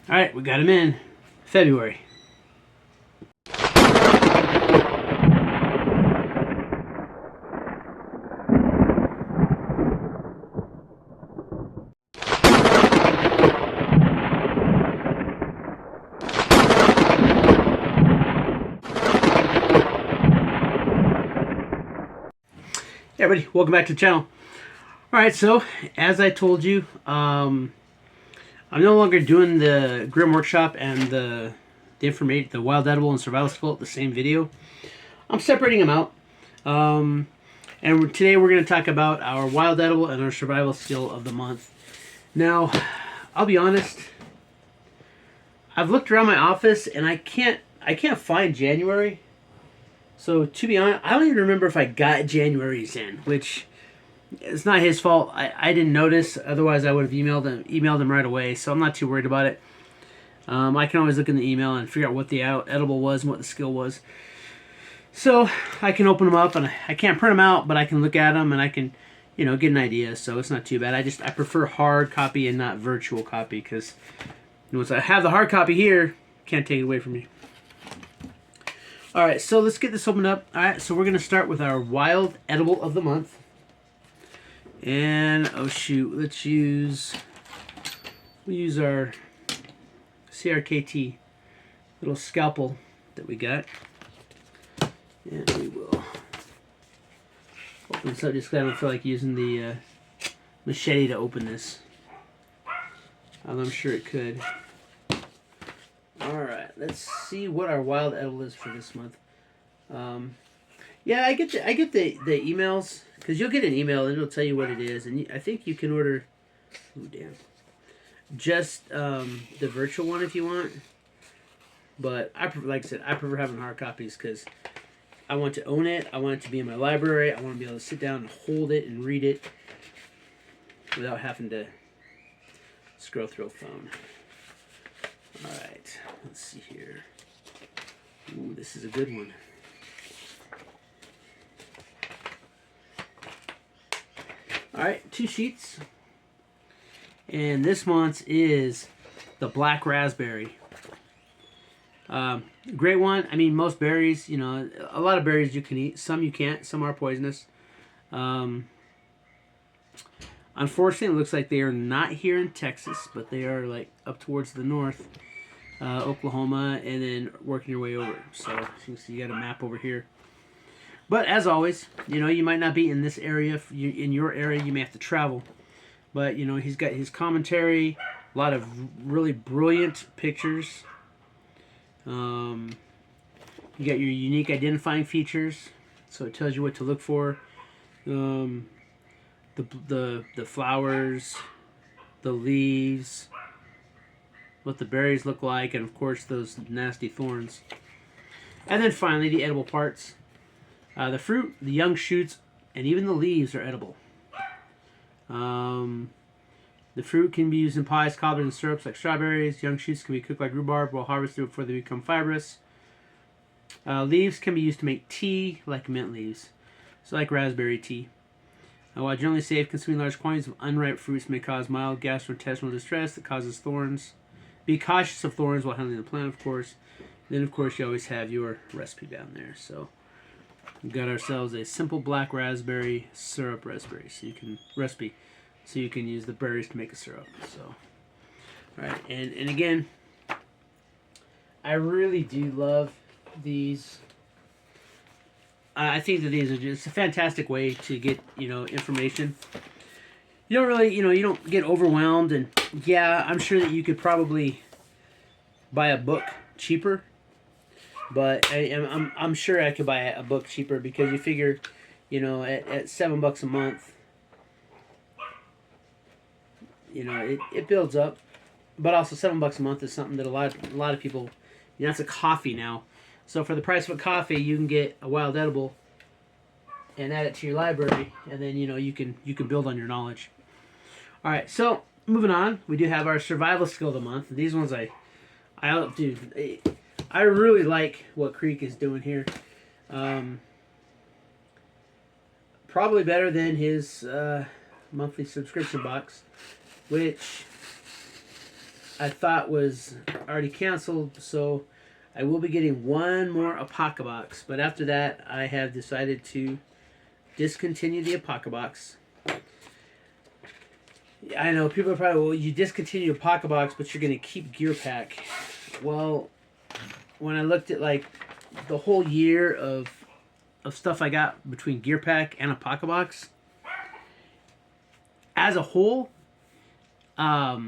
All right, we got him in February. Hey everybody, welcome back to the channel. All right, so as I told you, I'm no longer doing the Grim Workshop and the Wild Edible and Survival Skill at the same video. I'm separating them out. And today we're going to talk about our Wild Edible and our Survival Skill of the month. Now, I'll be honest. I've looked around my office and I can't find January. So to be honest, I don't even remember if I got January's in, which it's not his fault. I didn't notice. Otherwise, I would have emailed him right away. So I'm not too worried about it. I can always look in the email and figure out what the edible was and what the skill was. So I can open them up, and I can't print them out, but I can look at them and I can, get an idea. So it's not too bad. I prefer hard copy and not virtual copy because once I have the hard copy here, can't take it away from me. All right, so let's get this opened up. All right, so we're gonna start with our Wild Edible of the month. And oh shoot, we'll use our CRKT little scalpel that we got, and we will open this up just because I don't feel like using the machete to open this. I'm sure it could. All right, let's see what our Wild Edible is for this month. Yeah, I get the emails, because you'll get an email and it'll tell you what it is, and I think you can order. Oh damn! Just the virtual one if you want. But like I said, I prefer having hard copies because I want to own it. I want it to be in my library. I want to be able to sit down and hold it and read it without having to scroll through a phone. All right, let's see here. Ooh, this is a good one. All right, 2 sheets. And this month's is the Black Raspberry. Great one. I mean, most berries, a lot of berries you can eat. Some you can't. Some are poisonous. Unfortunately, it looks like they are not here in Texas, but they are like up towards the north. Oklahoma, and then working your way over. So you can see you got a map over here. But as always, you might not be in this area. In your area, you may have to travel. But he's got his commentary, a lot of really brilliant pictures. You got your unique identifying features, so it tells you what to look for. The flowers, the leaves, what the berries look like, and of course those nasty thorns. And then finally the edible parts. The fruit, the young shoots, and even the leaves are edible. The fruit can be used in pies, cobblers, and syrups like strawberries. Young shoots can be cooked like rhubarb while harvested before they become fibrous. Leaves can be used to make tea like mint leaves, so like raspberry tea. While generally safe, consuming large quantities of unripe fruits may cause mild gastrointestinal distress that causes thorns. Be cautious of thorns while handling the plant, of course. Then, of course, you always have your recipe down there. So, we've got ourselves a simple black raspberry syrup recipe. So you can use the berries to make a syrup. So, all right, and again, I really do love these. I think that these are just a fantastic way to get information. You don't really, you don't get overwhelmed, and yeah, I'm sure that you could probably buy a book cheaper, but I'm sure I could buy a book cheaper because you figure, at $7 a month, it builds up, but also $7 a month is something that a lot of people, it's a coffee now, so for the price of a coffee, you can get a Wild Edible and add it to your library, and then you can build on your knowledge. All right, so moving on, we do have our survival skill of the month. These ones I really like what Creek is doing here. Probably better than his monthly subscription box, which I thought was already canceled, so I will be getting one more Apoca box. But after that, I have decided to discontinue the Apoca box. I know people are probably, well, you discontinue Apoca box, but you're going to keep Gear Pack. Well, when I looked at like the whole year of stuff I got between Gear Pack and Apoca box, as a whole, I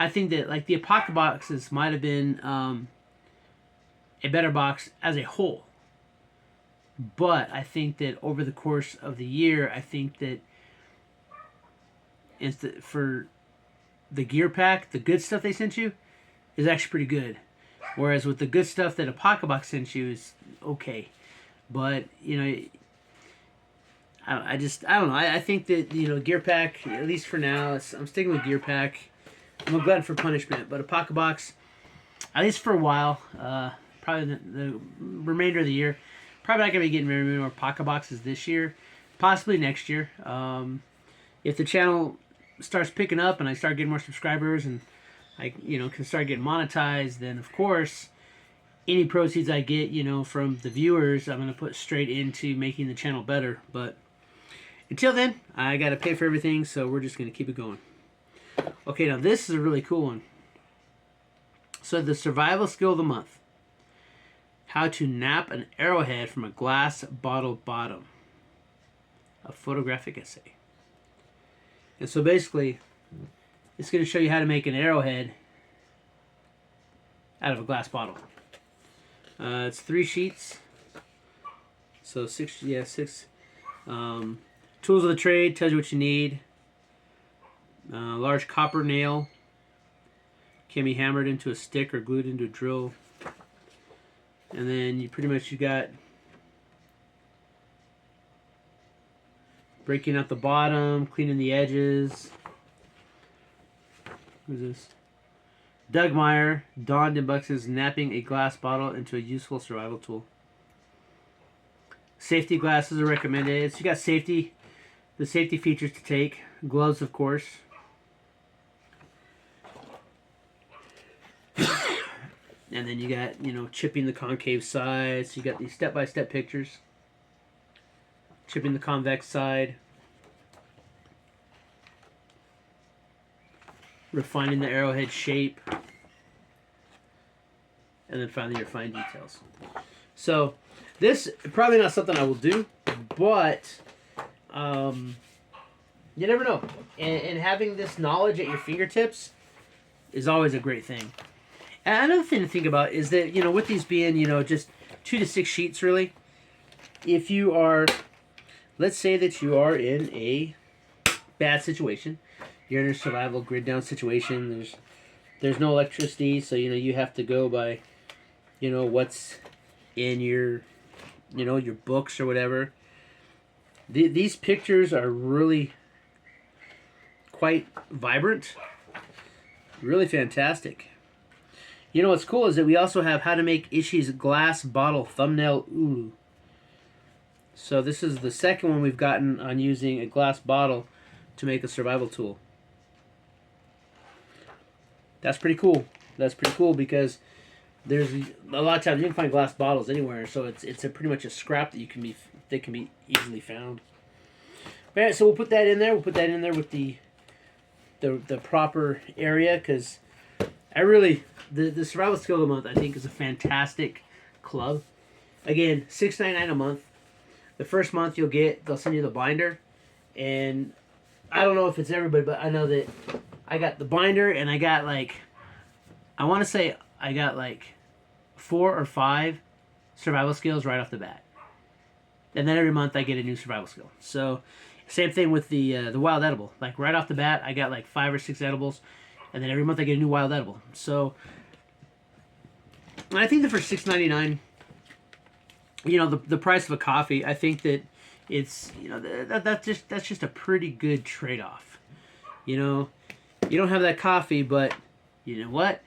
think that like the Apoca boxes might have been a better box as a whole. But I think that over the course of the year, I think that for the Gear Pack, the good stuff they sent you is actually pretty good. Whereas with the good stuff that Apoca box sent you is okay. But, you know, I don't know. I think that, you know, Gear Pack, at least for now, I'm sticking with Gear Pack. I'm a glutton for punishment. But Apoca box, at least for a while, probably the remainder of the year, probably not going to be getting very many more Apoca boxes this year. Possibly next year. If the channel starts picking up and I start getting more subscribers and I, you know, can start getting monetized, then of course any proceeds I get, you know, from the viewers, I'm going to put straight into making the channel better. But until then, I got to pay for everything, so we're just going to keep it going. Okay, now this is a really cool one. So the survival skill of the month. How to nap an arrowhead from a glass bottle bottom. A photographic essay. And so basically, it's going to show you how to make an arrowhead out of a glass bottle. It's 3 sheets. So 6. Tools of the trade tells you what you need. Large copper nail. Can be hammered into a stick or glued into a drill. And then you got breaking out the bottom, cleaning the edges. Who's this? Doug Meyer donned in boxes, napping a glass bottle into a useful survival tool. Safety glasses are recommended. So you got the safety features to take. Gloves, of course. And then you got, you know, chipping the concave sides. You got these step-by-step pictures. Chipping the convex side. Refining the arrowhead shape. And then finally your fine details. So, this probably not something I will do, but you never know. And having this knowledge at your fingertips is always a great thing. And another thing to think about is that, you know, with these being, you know, just 2 to 6 sheets really, if you are, let's say that you are in a bad situation, you're in a survival grid down situation, there's no electricity, so, you know, you have to go by, you know, what's in your, you know, your books or whatever. These pictures are really quite vibrant, really fantastic. You know what's cool is that we also have how to make Ishii's glass bottle thumbnail ulu. So this is the second one we've gotten on using a glass bottle to make a survival tool. That's pretty cool. That's pretty cool because there's a lot of times you can find glass bottles anywhere, so it's pretty much a scrap that can be easily found. All right, so we'll put that in there. We'll put that in there with the proper area because I really the survival skill of the month I think is a fantastic club. Again, $6.99 a month. The first month they'll send you the binder, and I don't know if it's everybody, but I know that I got the binder and I got I want to say I got 4 or 5 survival skills right off the bat, and then every month I get a new survival skill. So same thing with the wild edible. Like right off the bat I got 5 or 6 edibles, and then every month I get a new wild edible. So I think that for $6.99, you know, the price of a coffee, I think that it's, you know, that's just a pretty good trade-off. You know, you don't have that coffee, but you know what?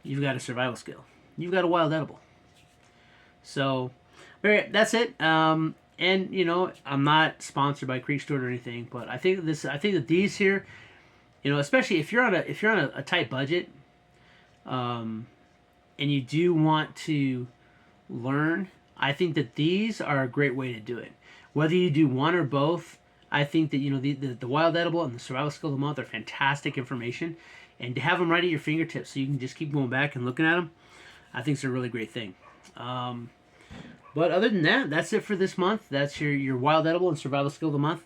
You've got a survival skill. You've got a wild edible. So, that's it. And you know, I'm not sponsored by Creek Steward or anything, but I think that these here You know, especially if you're on a tight budget, and you do want to learn, I think that these are a great way to do it. Whether you do one or both, I think that, you know, the Wild Edible and the Survival Skill of the Month are fantastic information, and to have them right at your fingertips so you can just keep going back and looking at them, I think it's a really great thing. But other than that, that's it for this month. That's your Wild Edible and Survival Skill of the Month.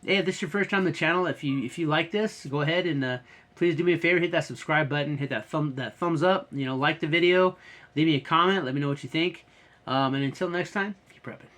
Hey, if this is your first time on the channel, if you like this, go ahead and please do me a favor, hit that subscribe button, hit that thumbs up, you know, like the video, leave me a comment, let me know what you think. And until next time, keep prepping.